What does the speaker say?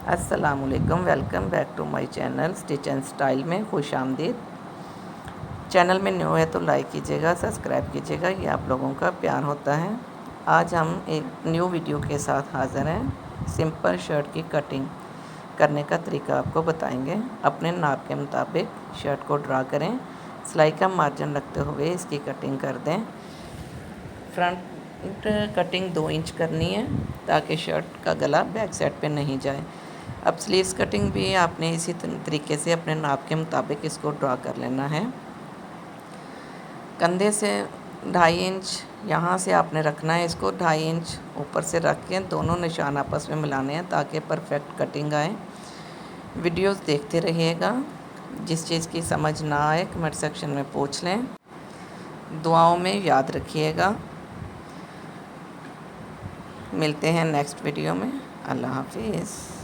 अस्सलाम वालेकुम, welcome back to my channel stitch and style में खुश आमदीद। चैनल में न्यू है तो लाइक कीजिएगा, सब्सक्राइब कीजिएगा, ये आप लोगों का प्यार होता है। आज हम एक न्यू वीडियो के साथ हाज़िर हैं। सिंपल शर्ट की कटिंग करने का तरीका आपको बताएंगे। अपने नाप के मुताबिक शर्ट को ड्रा करें, सिलाई का मार्जिन रखते हुए इसकी कटिंग कर दें। फ्रंट कटिंग 2 इंच करनी है ताकि शर्ट का गला बैक साइड पे नहीं जाए। अब स्लीव्स कटिंग भी आपने इसी तरीके से अपने नाप के मुताबिक इसको ड्रा कर लेना है। कंधे से 2.5 इंच यहाँ से आपने रखना है, इसको 2.5 इंच ऊपर से रख के दोनों निशान आपस में मिलाने हैं ताकि परफेक्ट कटिंग आए। वीडियोस देखते रहिएगा। जिस चीज़ की समझ ना आए कमेंट सेक्शन में पूछ लें। दुआओं में याद रखिएगा। मिलते हैं नेक्स्ट वीडियो में। अल्लाह हाफिज़।